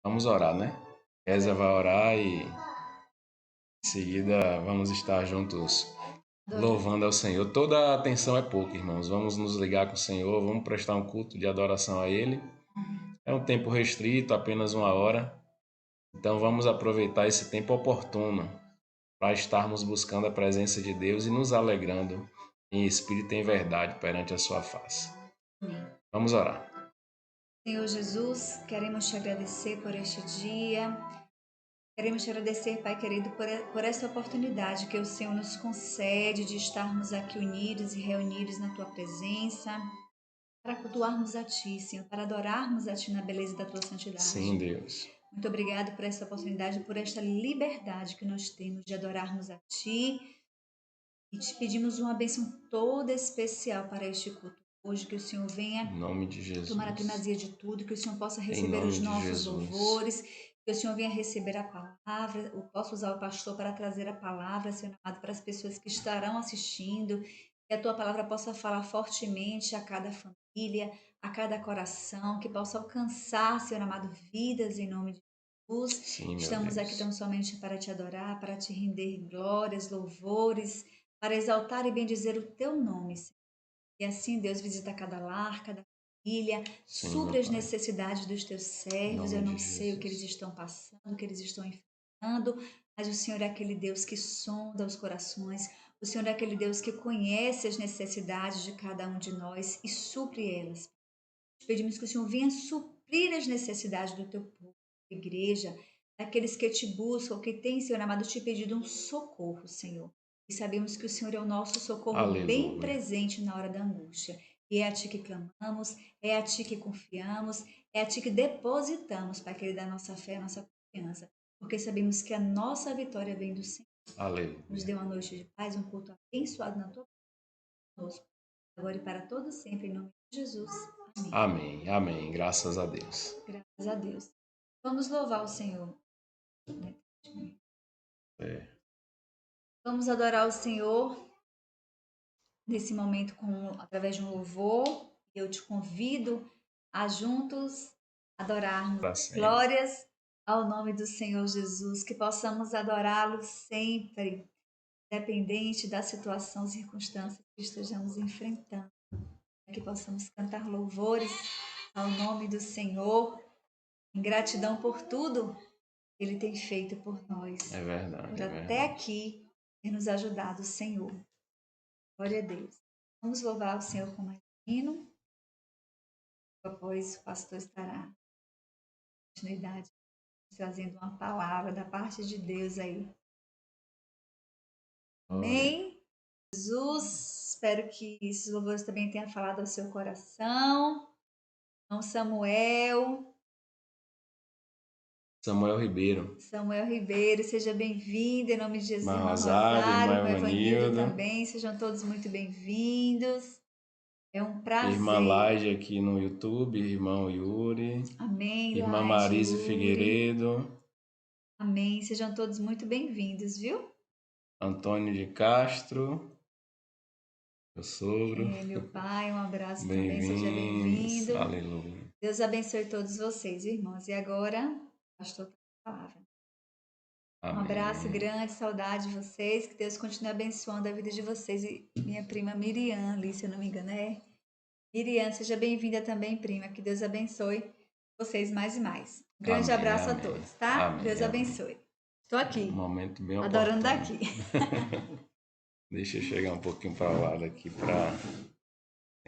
Vamos orar, né? Kézia vai orar e em seguida vamos estar juntos louvando ao Senhor. Toda a atenção é pouca, irmãos. Vamos nos ligar com o Senhor, vamos prestar um culto de adoração a Ele. É um tempo restrito, apenas 1 hora. Então vamos aproveitar esse tempo oportuno para estarmos buscando a presença de Deus e nos alegrando em espírito e em verdade perante a sua face. Vamos orar. Senhor Jesus, queremos te agradecer por este dia. Queremos te agradecer, Pai querido, por essa oportunidade que o Senhor nos concede de estarmos aqui unidos e reunidos na Tua presença, para cultuarmos a Ti, Senhor, para adorarmos a Ti na beleza da Tua santidade. Sim, Deus. Muito obrigado por essa oportunidade, por esta liberdade que nós temos de adorarmos a Ti. E te pedimos uma bênção toda especial para este culto. Hoje que o Senhor venha Em nome de Jesus. tomar a primazia de tudo, que o Senhor possa receber nome os de nossos Jesus. louvores, que o Senhor venha receber a palavra, eu posso usar o pastor para trazer a palavra, Senhor amado, para as pessoas que estarão assistindo, que a Tua palavra possa falar fortemente a cada família, a cada coração, que possa alcançar, Senhor amado, vidas em nome de Jesus. Sim, Estamos aqui tão somente para Te adorar, para Te render glórias, louvores, para exaltar e bendizer o Teu nome, Senhor. E assim, Deus, visita cada lar, cada família, supre as necessidades dos Teus servos. Eu não sei o que eles estão passando, o que eles estão enfrentando, mas o Senhor é aquele Deus que sonda os corações. O Senhor é aquele Deus que conhece as necessidades de cada um de nós e supre elas. Pedimos que o Senhor venha suprir as necessidades do Teu povo, da igreja, daqueles que Te buscam, que têm, Senhor amado, Te pedido um socorro, Senhor. E sabemos que o Senhor é o nosso socorro bem presente na hora da angústia. E é a Ti que clamamos, é a Ti que confiamos, é a Ti que depositamos, Pai querido, a nossa fé, a nossa confiança. Porque sabemos que a nossa vitória vem do Senhor. Aleluia. Nos dê uma noite de paz, um culto abençoado na Tua conosco, agora e para todo sempre, em nome de Jesus. Amém. Amém, amém. Graças a Deus. Graças a Deus. Vamos louvar o Senhor. Vamos adorar o Senhor nesse momento através de um louvor. Eu te convido a juntos adorarmos. Glórias ao nome do Senhor Jesus, que possamos adorá-lo sempre, independente da situação, circunstância que estejamos enfrentando. Que possamos cantar louvores ao nome do Senhor, em gratidão por tudo que Ele tem feito por nós. É verdade. Por até aqui ter nos ajudado, Senhor. Glória a Deus. Vamos louvar o Senhor com mais um hino. Depois o pastor estará na continuidade trazendo uma palavra da parte de Deus aí. Amém? Jesus, espero que esses louvores também tenham falado ao seu coração. Irmão Samuel Ribeiro. Samuel Ribeiro, seja bem-vindo em nome de Jesus. Irmã Rosário, irmão Evanildo também, sejam todos muito bem-vindos. É um prazer. Irmã Laide aqui no YouTube, irmão Yuri. Amém, Irmã Marise Figueiredo. Amém, sejam todos muito bem-vindos, viu? Antônio de Castro, meu sogro. Meu pai, um abraço também, seja bem-vindo. Aleluia. Deus abençoe todos vocês, irmãos. E agora, pastor, a palavra. Amém. Um abraço grande, saudade de vocês, que Deus continue abençoando a vida de vocês. E minha prima Miriam, ali, se eu não me engano, Miriam, seja bem-vinda também, prima. Que Deus abençoe vocês mais e mais. Um grande abraço a todos, tá? Deus abençoe. Estou aqui. Um momento bem adorando daqui. Deixa eu chegar um pouquinho para o lado aqui para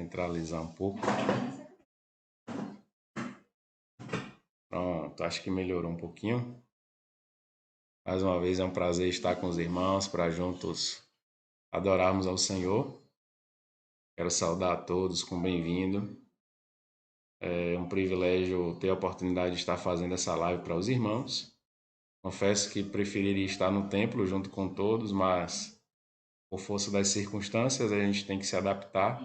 centralizar um pouco. Pronto, acho que melhorou um pouquinho. Mais uma vez é um prazer estar com os irmãos para juntos adorarmos ao Senhor. Quero saudar a todos com bem-vindo. É um privilégio ter a oportunidade de estar fazendo essa live para os irmãos. Confesso que preferiria estar no templo junto com todos, mas por força das circunstâncias a gente tem que se adaptar.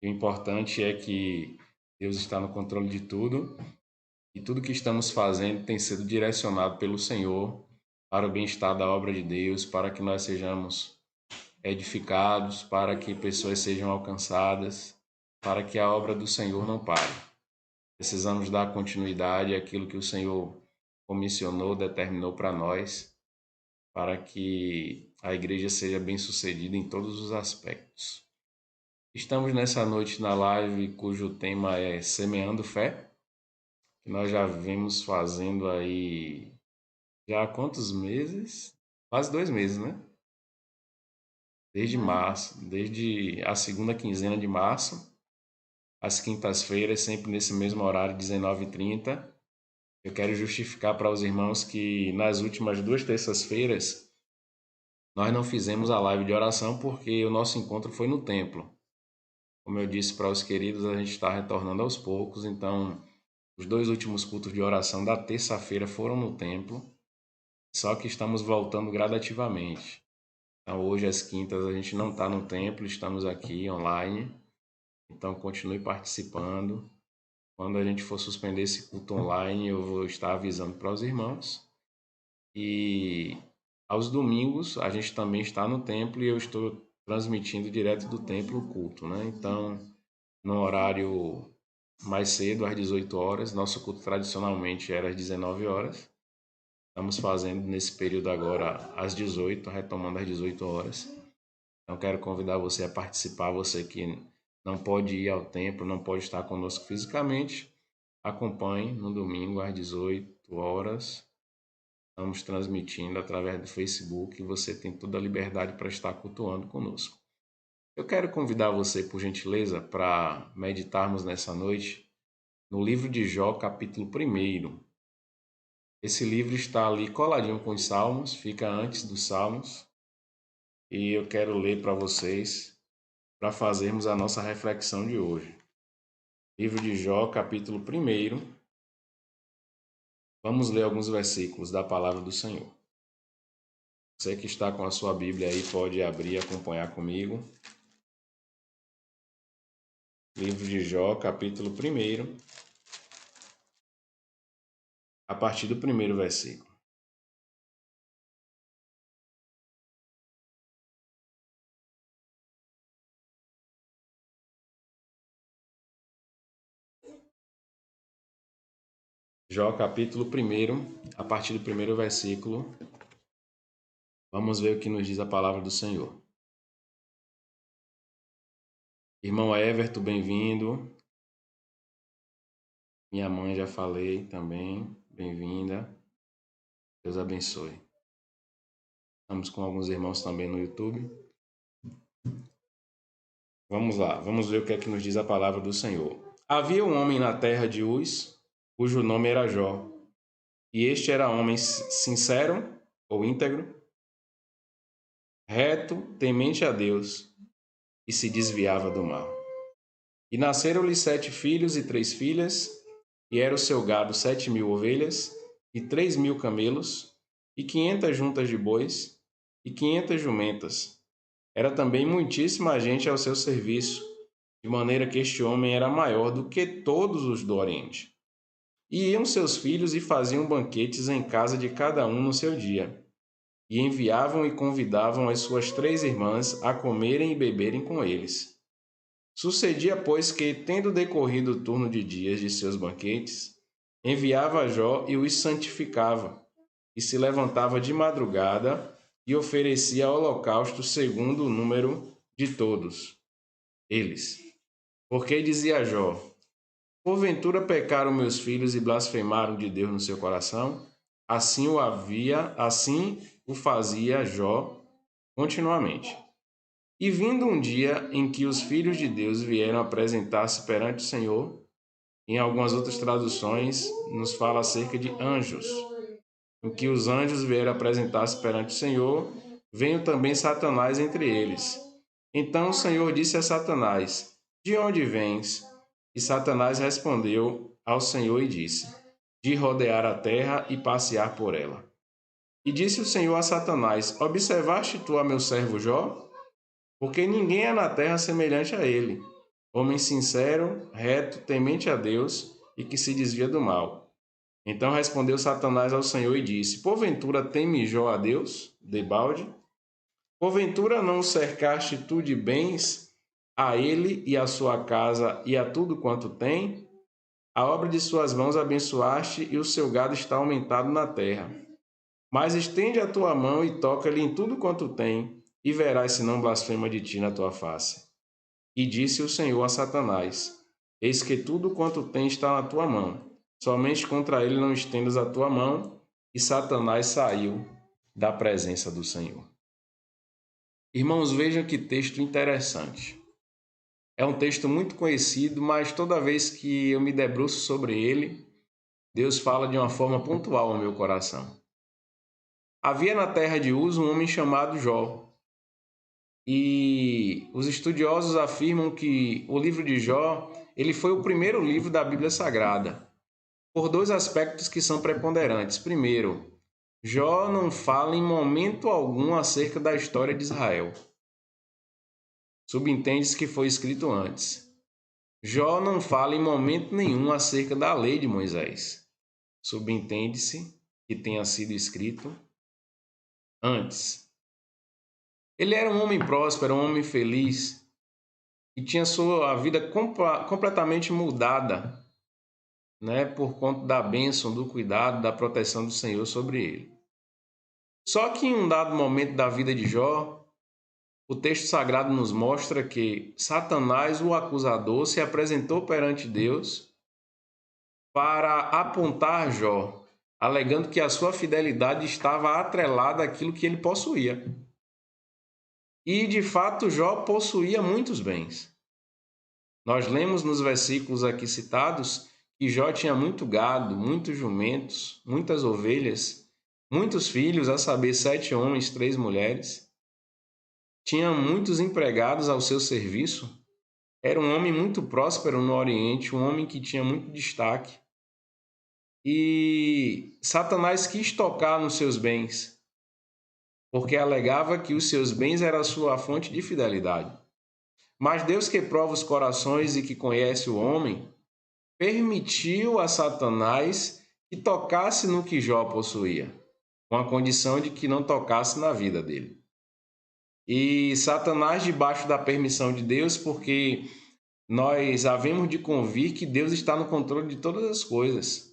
E o importante é que Deus está no controle de tudo e tudo que estamos fazendo tem sido direcionado pelo Senhor para o bem-estar da obra de Deus, para que nós sejamos edificados, para que pessoas sejam alcançadas, para que a obra do Senhor não pare. Precisamos dar continuidade àquilo que o Senhor comissionou, determinou para nós, para que a igreja seja bem-sucedida em todos os aspectos. Estamos nessa noite na live cujo tema é Semeando Fé, que nós já vimos fazendo aí já há quantos meses? Quase 2 meses, né? Desde março, desde a segunda quinzena de março, às quintas-feiras, sempre nesse mesmo horário, 19h30. Eu quero justificar para os irmãos que nas últimas 2 terças-feiras nós não fizemos a live de oração porque o nosso encontro foi no templo. Como eu disse para os queridos, a gente está retornando aos poucos, então os 2 últimos cultos de oração da terça-feira foram no templo, só que estamos voltando gradativamente. Então hoje às quintas a gente não está no templo, estamos aqui online, então continue participando. Quando a gente for suspender esse culto online, eu vou estar avisando para os irmãos. E aos domingos a gente também está no templo e eu estou transmitindo direto do templo o culto, né? Então, no horário mais cedo, às 18 horas, nosso culto tradicionalmente era às 19 horas. Estamos fazendo nesse período agora às 18, retomando às 18 horas. Então, quero convidar você a participar, você que não pode ir ao templo, não pode estar conosco fisicamente, acompanhe no domingo às 18 horas. Estamos transmitindo através do Facebook e você tem toda a liberdade para estar cultuando conosco. Eu quero convidar você, por gentileza, para meditarmos nessa noite no livro de Jó, capítulo 1. Esse livro está ali coladinho com os Salmos, fica antes dos Salmos, e eu quero ler para vocês para fazermos a nossa reflexão de hoje. Livro de Jó, capítulo 1. Vamos ler alguns versículos da palavra do Senhor. Você que está com a sua Bíblia aí pode abrir e acompanhar comigo. Livro de Jó, capítulo 1, a partir do primeiro versículo. Jó, capítulo 1, a partir do primeiro versículo. Vamos ver o que nos diz a palavra do Senhor. Irmão Everton, bem-vindo. Minha mãe, já falei também, bem-vinda. Deus abençoe. Estamos com alguns irmãos também no YouTube. Vamos lá, vamos ver o que é que nos diz a palavra do Senhor. Havia um homem na terra de Uz, cujo nome era Jó, e este era homem sincero ou íntegro, reto, temente a Deus, e se desviava do mal. E nasceram-lhe 7 filhos e 3 filhas, e era o seu gado 7.000 ovelhas, e 3.000 camelos, e 500 juntas de bois, e 500 jumentas. Era também muitíssima gente ao seu serviço, de maneira que este homem era maior do que todos os do Oriente. E iam seus filhos e faziam banquetes em casa de cada um no seu dia, e enviavam e convidavam as suas 3 irmãs a comerem e beberem com eles. Sucedia, pois, que, tendo decorrido o turno de dias de seus banquetes, enviava a Jó e os santificava, e se levantava de madrugada e oferecia holocausto segundo o número de todos eles. Porque dizia Jó: porventura pecaram meus filhos e blasfemaram de Deus no seu coração? Assim o fazia Jó continuamente. E vindo um dia em que os filhos de Deus vieram apresentar-se perante o Senhor, em algumas outras traduções nos fala acerca de anjos, em que os anjos vieram apresentar-se perante o Senhor, veio também Satanás entre eles. Então o Senhor disse a Satanás: de onde vens? E Satanás respondeu ao Senhor e disse: de rodear a terra e passear por ela. E disse o Senhor a Satanás: observaste tu a meu servo Jó? Porque ninguém há na terra semelhante a ele, homem sincero, reto, temente a Deus e que se desvia do mal. Então respondeu Satanás ao Senhor e disse: porventura teme Jó a Deus, debalde? Porventura não o cercaste tu de bens a ele e a sua casa e a tudo quanto tem? A obra de suas mãos abençoaste e o seu gado está aumentado na terra. Mas estende a tua mão e toca-lhe em tudo quanto tem, e verás se não blasfema de ti na tua face. E disse o Senhor a Satanás: Eis que tudo quanto tem está na tua mão, somente contra ele não estendas a tua mão. E Satanás saiu da presença do Senhor. Irmãos, vejam que texto interessante. É um texto muito conhecido, mas toda vez que eu me debruço sobre ele, Deus fala de uma forma pontual ao meu coração. Havia na terra de Uz um homem chamado Jó. E os estudiosos afirmam que o livro de Jó, ele foi o primeiro livro da Bíblia Sagrada, por dois aspectos que são preponderantes. Primeiro, Jó não fala em momento algum acerca da história de Israel. Subentende-se que foi escrito antes. Jó não fala em momento nenhum acerca da lei de Moisés. Subentende-se que tenha sido escrito antes. Ele era um homem próspero, um homem feliz, e tinha sua vida completamente mudada, por conta da bênção, do cuidado, da proteção do Senhor sobre ele. Só que em um dado momento da vida de Jó, o texto sagrado nos mostra que Satanás, o acusador, se apresentou perante Deus para apontar Jó, alegando que a sua fidelidade estava atrelada àquilo que ele possuía. E, de fato, Jó possuía muitos bens. Nós lemos nos versículos aqui citados que Jó tinha muito gado, muitos jumentos, muitas ovelhas, muitos filhos, a saber, 7 homens, 3 mulheres. Tinha muitos empregados ao seu serviço. Era um homem muito próspero no Oriente, um homem que tinha muito destaque. E Satanás quis tocar nos seus bens, porque alegava que os seus bens eram a sua fonte de fidelidade. Mas Deus, que prova os corações e que conhece o homem, permitiu a Satanás que tocasse no que Jó possuía, com a condição de que não tocasse na vida dele. E Satanás, debaixo da permissão de Deus, porque nós havemos de convir que Deus está no controle de todas as coisas.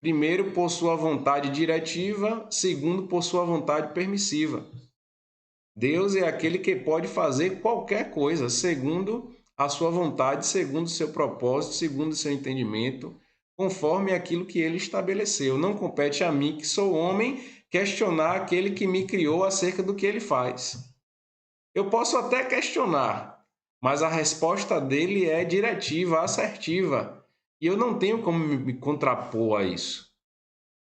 Primeiro, por sua vontade diretiva, segundo, por sua vontade permissiva. Deus é aquele que pode fazer qualquer coisa, segundo a sua vontade, segundo o seu propósito, segundo o seu entendimento, conforme aquilo que ele estabeleceu. Não compete a mim, que sou homem, questionar aquele que me criou acerca do que ele faz. Eu posso até questionar, mas a resposta dele é diretiva, assertiva. E eu não tenho como me contrapor a isso,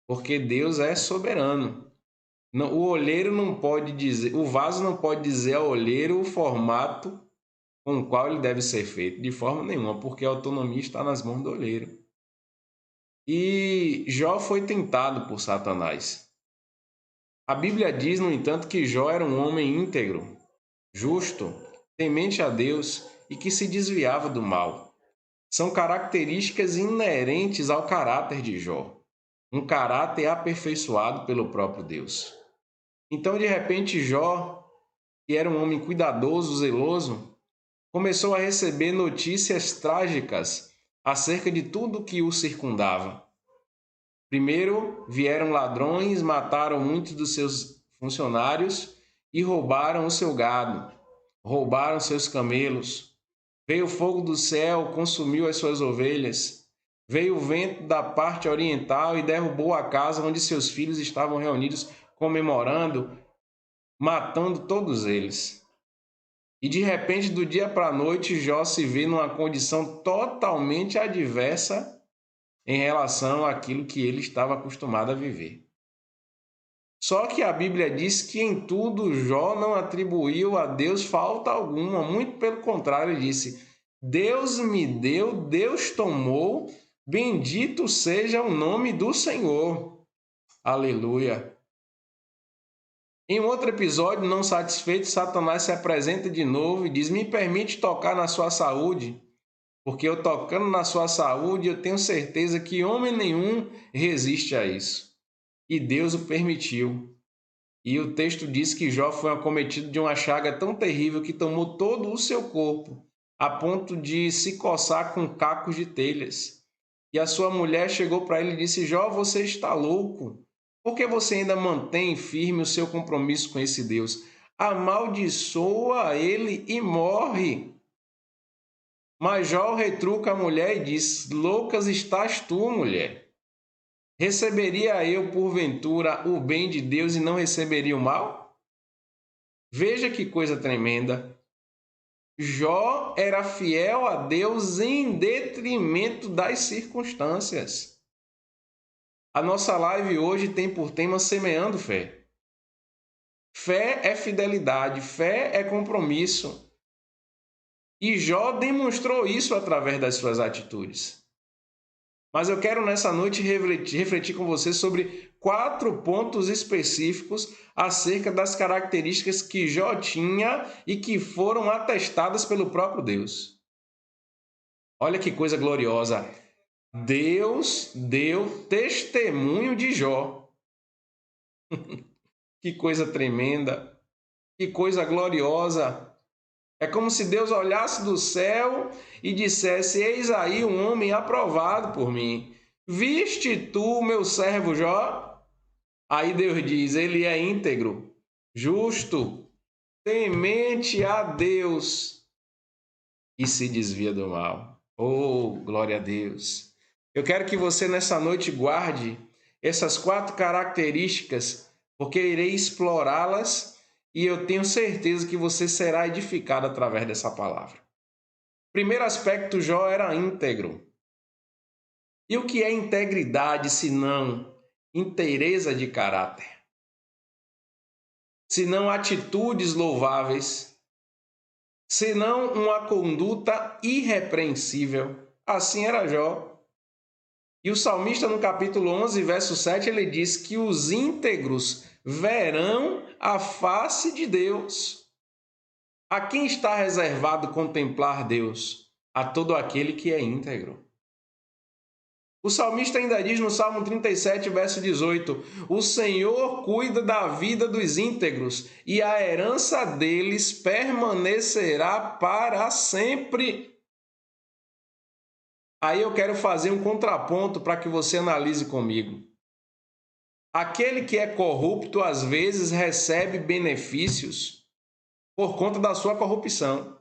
porque Deus é soberano. O olheiro não pode dizer, o vaso não pode dizer ao olheiro o formato com o qual ele deve ser feito, de forma nenhuma, porque a autonomia está nas mãos do olheiro. E Jó foi tentado por Satanás. A Bíblia diz, no entanto, que Jó era um homem íntegro, justo, temente a Deus e que se desviava do mal. São características inerentes ao caráter de Jó, um caráter aperfeiçoado pelo próprio Deus. Então, de repente, Jó, que era um homem cuidadoso, zeloso, começou a receber notícias trágicas acerca de tudo que o circundava. Primeiro, vieram ladrões, mataram muitos dos seus funcionários e roubaram o seu gado, roubaram seus camelos. Veio o fogo do céu, consumiu as suas ovelhas. Veio o vento da parte oriental e derrubou a casa onde seus filhos estavam reunidos, comemorando, matando todos eles. E de repente, do dia para a noite, Jó se vê numa condição totalmente adversa em relação àquilo que ele estava acostumado a viver. Só que a Bíblia diz que em tudo Jó não atribuiu a Deus falta alguma, muito pelo contrário, ele disse: Deus me deu, Deus tomou, bendito seja o nome do Senhor. Aleluia. Em um outro episódio, não satisfeito, Satanás se apresenta de novo e diz: me permite tocar na sua saúde, porque eu tocando na sua saúde, eu tenho certeza que homem nenhum resiste a isso. E Deus o permitiu. E o texto diz que Jó foi acometido de uma chaga tão terrível que tomou todo o seu corpo, a ponto de se coçar com cacos de telhas. E a sua mulher chegou para ele e disse: Jó, você está louco? Por que você ainda mantém firme o seu compromisso com esse Deus? Amaldiçoa ele e morre. Mas Jó retruca a mulher e diz: Loucas estás tu, mulher. Receberia eu, porventura, o bem de Deus e não receberia o mal? Veja que coisa tremenda. Jó era fiel a Deus em detrimento das circunstâncias. A nossa live hoje tem por tema Semeando Fé. Fé é fidelidade, fé é compromisso. E Jó demonstrou isso através das suas atitudes. Mas eu quero nessa noite refletir com você sobre 4 pontos específicos acerca das características que Jó tinha e que foram atestadas pelo próprio Deus. Olha que coisa gloriosa! Deus deu testemunho de Jó. Que coisa tremenda! Que coisa gloriosa! É como se Deus olhasse do céu e dissesse: Eis aí um homem aprovado por mim. Viste tu, meu servo Jó? Aí Deus diz: ele é íntegro, justo, temente a Deus e se desvia do mal. Oh, glória a Deus! Eu quero que você nessa noite guarde essas 4 características, porque irei explorá-las e eu tenho certeza que você será edificado através dessa palavra. Primeiro aspecto, Jó era íntegro. E o que é integridade, se não inteireza de caráter? Se não atitudes louváveis? Se não uma conduta irrepreensível? Assim era Jó. E o salmista, no capítulo 11, verso 7, ele diz que os íntegros verão a face de Deus. A quem está reservado contemplar Deus? A todo aquele que é íntegro. O salmista ainda diz no Salmo 37, verso 18: O Senhor cuida da vida dos íntegros e a herança deles permanecerá para sempre. Aí eu quero fazer um contraponto para que você analise comigo. Aquele que é corrupto às vezes recebe benefícios por conta da sua corrupção,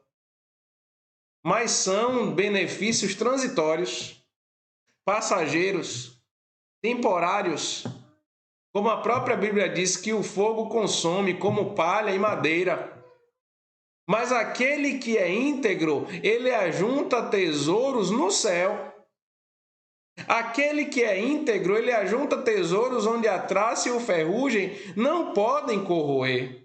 mas são benefícios transitórios, passageiros, temporários, como a própria Bíblia diz que o fogo consome como palha e madeira. Mas aquele que é íntegro, ele ajunta tesouros no céu. Aquele que é íntegro, ele ajunta tesouros onde a traça e o ferrugem não podem corroer.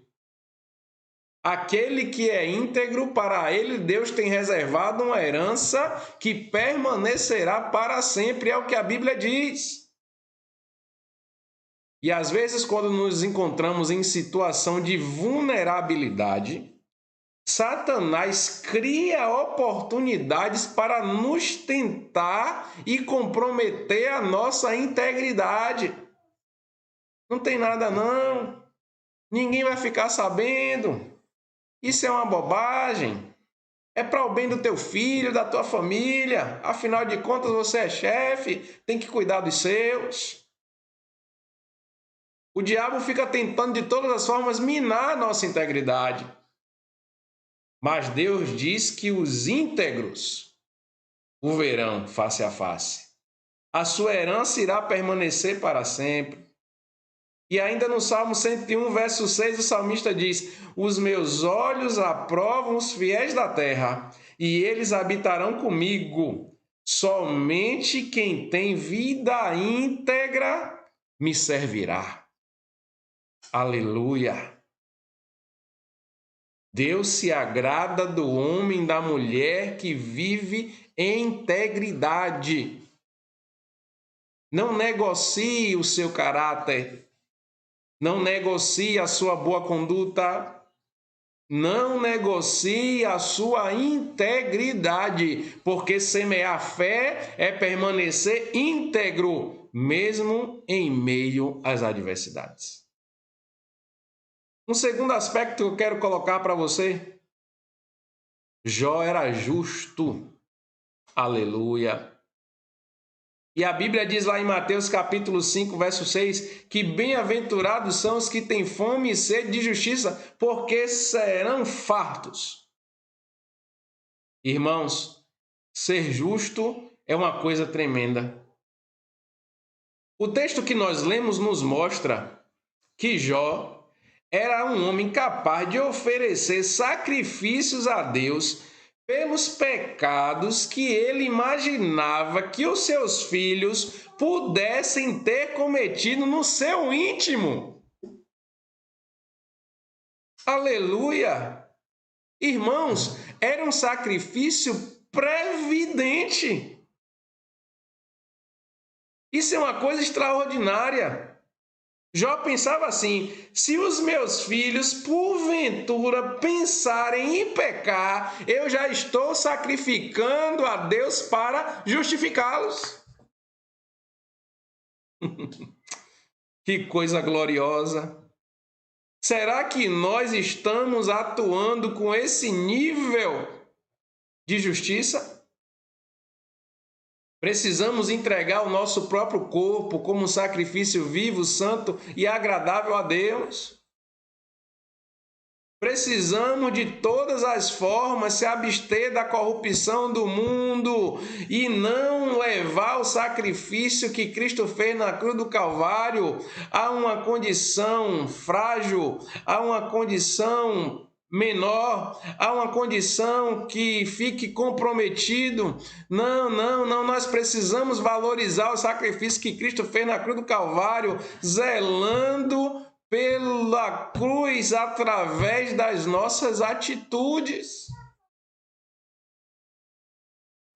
Aquele que é íntegro, para ele Deus tem reservado uma herança que permanecerá para sempre, é o que a Bíblia diz. E às vezes, quando nos encontramos em situação de vulnerabilidade, Satanás cria oportunidades para nos tentar e comprometer a nossa integridade. Não tem nada não. Ninguém vai ficar sabendo. Isso é uma bobagem. É para o bem do teu filho, da tua família. Afinal de contas, você é chefe, tem que cuidar dos seus. O diabo fica tentando de todas as formas minar a nossa integridade. Mas Deus diz que os íntegros o verão face a face. A sua herança irá permanecer para sempre. E ainda no Salmo 101, verso 6, o salmista diz: Os meus olhos aprovam os fiéis da terra, e eles habitarão comigo. Somente quem tem vida íntegra me servirá. Aleluia! Deus se agrada do homem e da mulher que vive em integridade. Não negocie o seu caráter. Não negocie a sua boa conduta. Não negocie a sua integridade, porque semear fé é permanecer íntegro, mesmo em meio às adversidades. Um segundo aspecto que eu quero colocar para você: Jó era justo. Aleluia. E a Bíblia diz lá em Mateus capítulo 5, verso 6, que bem-aventurados são os que têm fome e sede de justiça, porque serão fartos. Irmãos, ser justo é uma coisa tremenda. O texto que nós lemos nos mostra que Jó era um homem capaz de oferecer sacrifícios a Deus pelos pecados que ele imaginava que os seus filhos pudessem ter cometido no seu íntimo. Aleluia! Irmãos, era um sacrifício previdente. Isso é uma coisa extraordinária. Jó pensava assim: se os meus filhos, porventura, pensarem em pecar, eu já estou sacrificando a Deus para justificá-los. Que coisa gloriosa! Será que nós estamos atuando com esse nível de justiça? Precisamos entregar o nosso próprio corpo como um sacrifício vivo, santo e agradável a Deus. Precisamos de todas as formas se abster da corrupção do mundo e não levar o sacrifício que Cristo fez na cruz do Calvário a uma condição frágil, a uma condição menor, a uma condição que fique comprometido. Não, nós precisamos valorizar o sacrifício que Cristo fez na cruz do Calvário, zelando pela cruz através das nossas atitudes.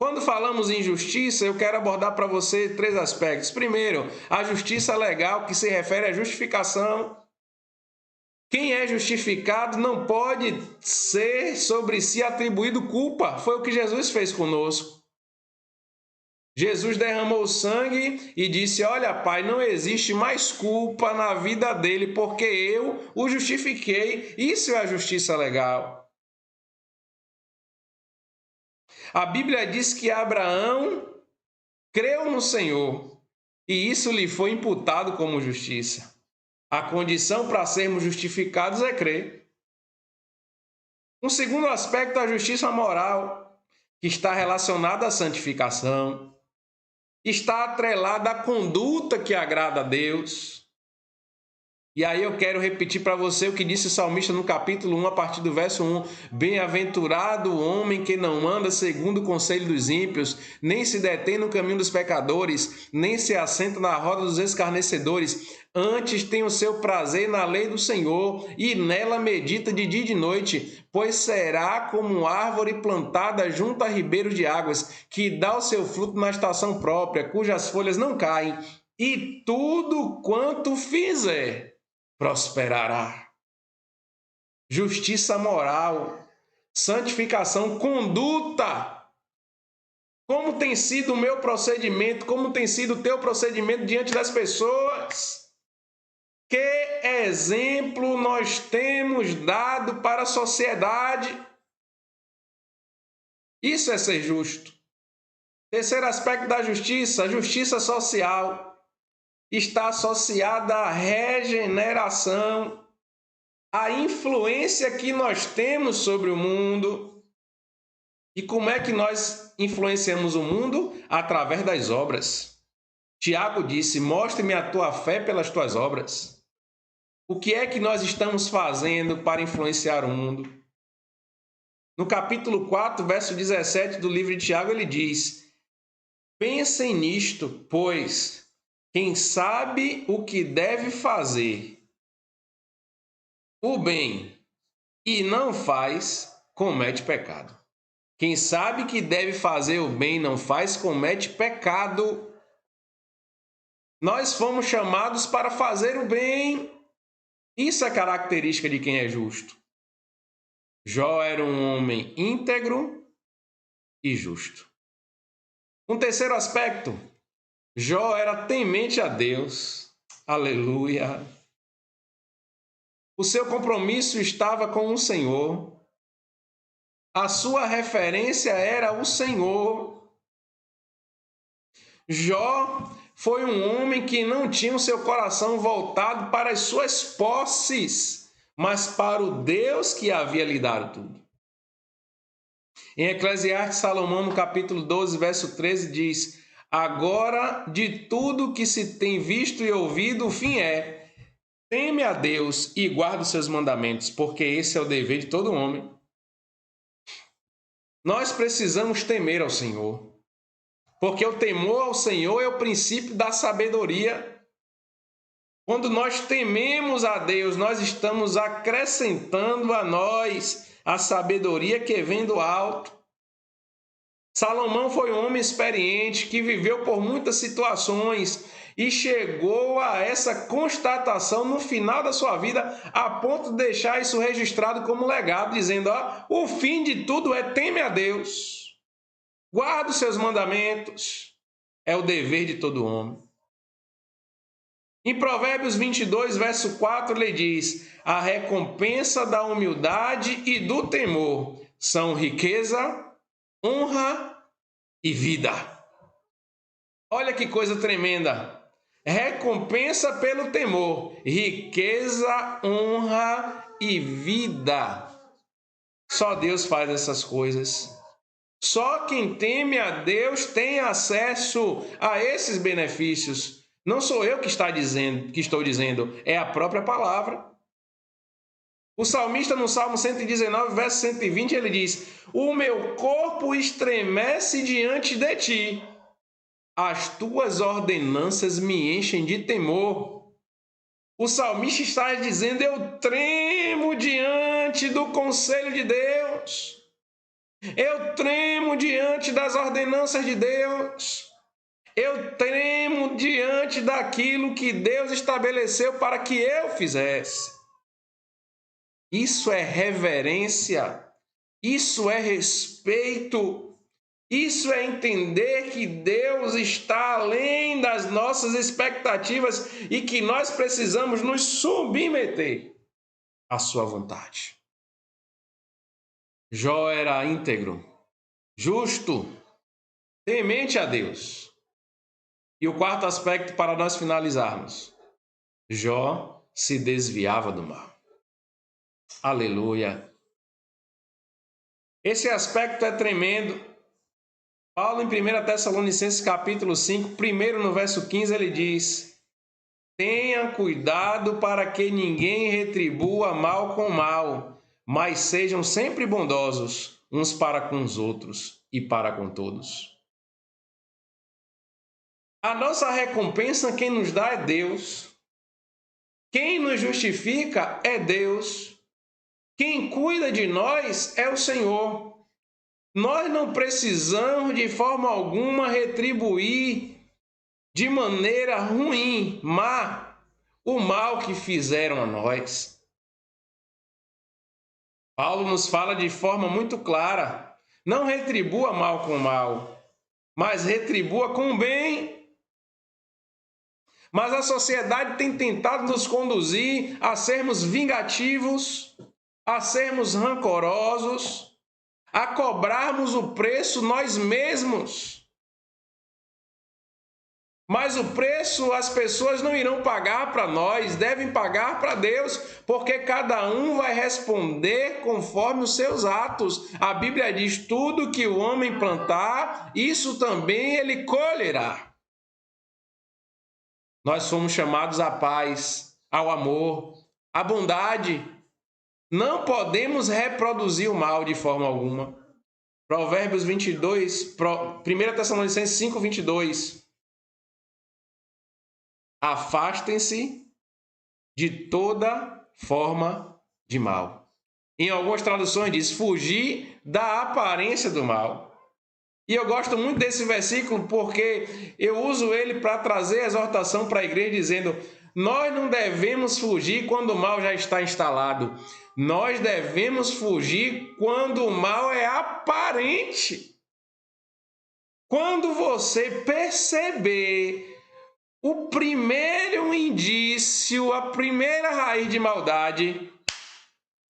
Quando falamos em justiça, eu quero abordar para você 3 aspectos. Primeiro, a justiça legal, que se refere à justificação. Quem é justificado não pode ser sobre si atribuído culpa. Foi o que Jesus fez conosco. Jesus derramou sangue e disse: olha, Pai, não existe mais culpa na vida dele, porque eu o justifiquei. Isso é a justiça legal. A Bíblia diz que Abraão creu no Senhor e isso lhe foi imputado como justiça. A condição para sermos justificados é crer. Um segundo aspecto da justiça moral, que está relacionada à santificação, está atrelada à conduta que agrada a Deus. E aí eu quero repetir para você o que disse o salmista no capítulo 1, a partir do verso 1. Bem-aventurado o homem que não anda segundo o conselho dos ímpios, nem se detém no caminho dos pecadores, nem se assenta na roda dos escarnecedores. Antes tem o seu prazer na lei do Senhor, e nela medita de dia e de noite, pois será como árvore plantada junto a ribeiros de águas, que dá o seu fruto na estação própria, cujas folhas não caem, e tudo quanto fizer prosperará. Justiça moral, santificação, conduta. Como tem sido o meu procedimento, como tem sido o teu procedimento diante das pessoas? Que exemplo nós temos dado para a sociedade? Isso é ser justo. Terceiro aspecto da justiça, a justiça social, está associada à regeneração, à influência que nós temos sobre o mundo. E como é que nós influenciamos o mundo? Através das obras. Tiago disse: mostre-me a tua fé pelas tuas obras. O que é que nós estamos fazendo para influenciar o mundo? No capítulo 4, verso 17 do livro de Tiago, ele diz: pensem nisto, pois quem sabe o que deve fazer, o bem, e não faz, comete pecado. Quem sabe que deve fazer o bem e não faz, comete pecado. Nós fomos chamados para fazer o bem. Isso é característica de quem é justo. Jó era um homem íntegro e justo. Um terceiro aspecto, Jó era temente a Deus. Aleluia. O seu compromisso estava com o Senhor. A sua referência era o Senhor. Jó foi um homem que não tinha o seu coração voltado para as suas posses, mas para o Deus que havia lhe dado tudo. Em Eclesiastes, Salomão, no capítulo 12, verso 13, diz: agora, de tudo que se tem visto e ouvido, o fim é: teme a Deus e guarda os seus mandamentos, porque esse é o dever de todo homem. Nós precisamos temer ao Senhor, porque o temor ao Senhor é o princípio da sabedoria. Quando nós tememos a Deus, nós estamos acrescentando a nós a sabedoria que vem do alto. Salomão foi um homem experiente que viveu por muitas situações e chegou a essa constatação no final da sua vida, a ponto de deixar isso registrado como legado, dizendo: o fim de tudo é teme a Deus, guarda os seus mandamentos, é o dever de todo homem. Em Provérbios 22, verso 4, ele diz: a recompensa da humildade e do temor são riqueza, honra e vida. Olha que coisa tremenda. Recompensa pelo temor, riqueza, honra e vida. Só Deus faz essas coisas. Só quem teme a Deus tem acesso a esses benefícios. Não sou eu que estou dizendo, é a própria palavra. O salmista, no Salmo 119, verso 120, ele diz: o meu corpo estremece diante de ti, as tuas ordenanças me enchem de temor. O salmista está dizendo: eu tremo diante do conselho de Deus, eu tremo diante das ordenanças de Deus, eu tremo diante daquilo que Deus estabeleceu para que eu fizesse. Isso é reverência, isso é respeito, isso é entender que Deus está além das nossas expectativas e que nós precisamos nos submeter à sua vontade. Jó era íntegro, justo, temente a Deus. E o quarto aspecto para nós finalizarmos: Jó se desviava do mal. Aleluia! Esse aspecto é tremendo. Paulo, em 1 Tessalonicenses capítulo 5, primeiro no verso 15, ele diz: tenha cuidado para que ninguém retribua mal com mal, mas sejam sempre bondosos uns para com os outros e para com todos. A nossa recompensa, quem nos dá é Deus. Quem nos justifica é Deus. Quem cuida de nós é o Senhor. Nós não precisamos de forma alguma retribuir de maneira ruim, má, o mal que fizeram a nós. Paulo nos fala de forma muito clara: não retribua mal com mal, mas retribua com o bem. Mas a sociedade tem tentado nos conduzir a sermos vingativos, a sermos rancorosos, a cobrarmos o preço nós mesmos. Mas o preço as pessoas não irão pagar para nós, devem pagar para Deus, porque cada um vai responder conforme os seus atos. A Bíblia diz: tudo que o homem plantar, isso também ele colherá. Nós somos chamados à paz, ao amor, à bondade. Não podemos reproduzir o mal de forma alguma. Provérbios 22, 1 Tessalonicenses 5, 22. Afastem-se de toda forma de mal. Em algumas traduções diz: fugir da aparência do mal. E eu gosto muito desse versículo porque eu uso ele para trazer exortação para a igreja, dizendo: nós não devemos fugir quando o mal já está instalado. Nós devemos fugir quando o mal é aparente. Quando você perceber o primeiro indício, a primeira raiz de maldade,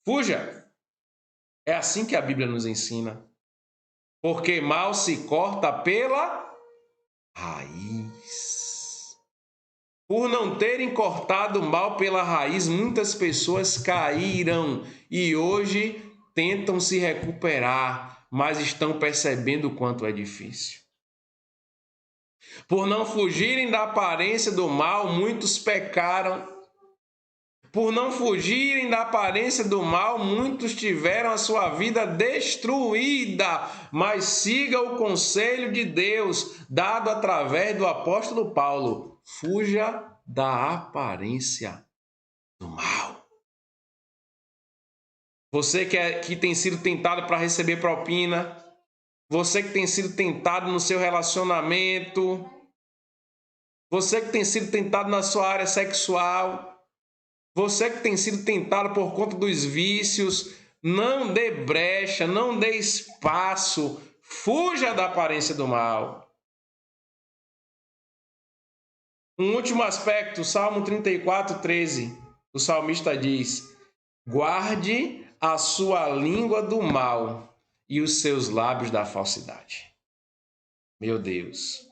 fuja. É assim que a Bíblia nos ensina. Porque mal se corta pela raiz. Por não terem cortado o mal pela raiz, muitas pessoas caíram e hoje tentam se recuperar, mas estão percebendo o quanto é difícil. Por não fugirem da aparência do mal, muitos pecaram. Por não fugirem da aparência do mal, muitos tiveram a sua vida destruída. Mas siga o conselho de Deus, dado através do apóstolo Paulo. Fuja da aparência do mal. Você que tem sido tentado para receber propina, você que tem sido tentado no seu relacionamento, você que tem sido tentado na sua área sexual, você que tem sido tentado por conta dos vícios, não dê brecha, não dê espaço, fuja da aparência do mal. Um último aspecto, Salmo 34:13, o salmista diz: guarde a sua língua do mal e os seus lábios da falsidade. Meu Deus,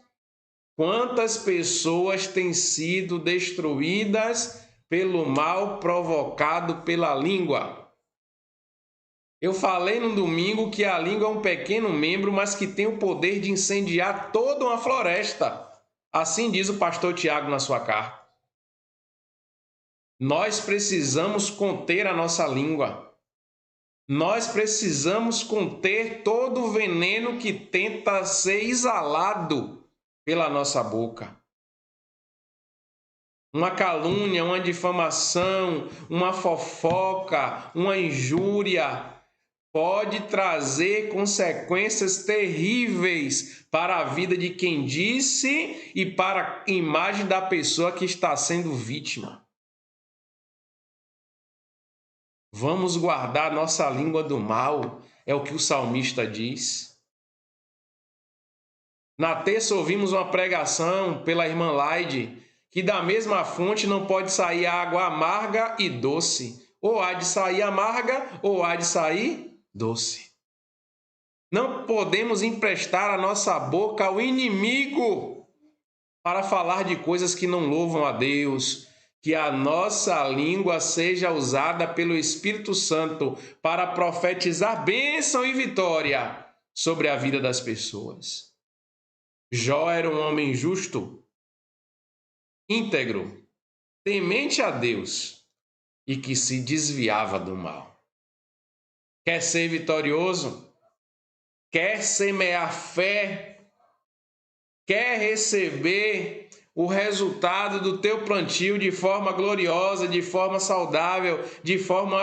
quantas pessoas têm sido destruídas pelo mal provocado pela língua? Eu falei no domingo que a língua é um pequeno membro, mas que tem o poder de incendiar toda uma floresta. Assim diz o pastor Tiago na sua carta. Nós precisamos conter a nossa língua. Nós precisamos conter todo o veneno que tenta ser exalado pela nossa boca. Uma calúnia, uma difamação, uma fofoca, uma injúria pode trazer consequências terríveis para a vida de quem disse e para a imagem da pessoa que está sendo vítima. Vamos guardar nossa língua do mal, é o que o salmista diz. Na terça ouvimos uma pregação pela irmã Laide, que da mesma fonte não pode sair água amarga e doce. Ou há de sair amarga, ou há de sair doce. Não podemos emprestar a nossa boca ao inimigo para falar de coisas que não louvam a Deus. Que a nossa língua seja usada pelo Espírito Santo para profetizar bênção e vitória sobre a vida das pessoas. Jó era um homem justo, íntegro, temente a Deus e que se desviava do mal. Quer ser vitorioso? Quer semear fé? Quer receber o resultado do teu plantio de forma gloriosa, de forma saudável, de forma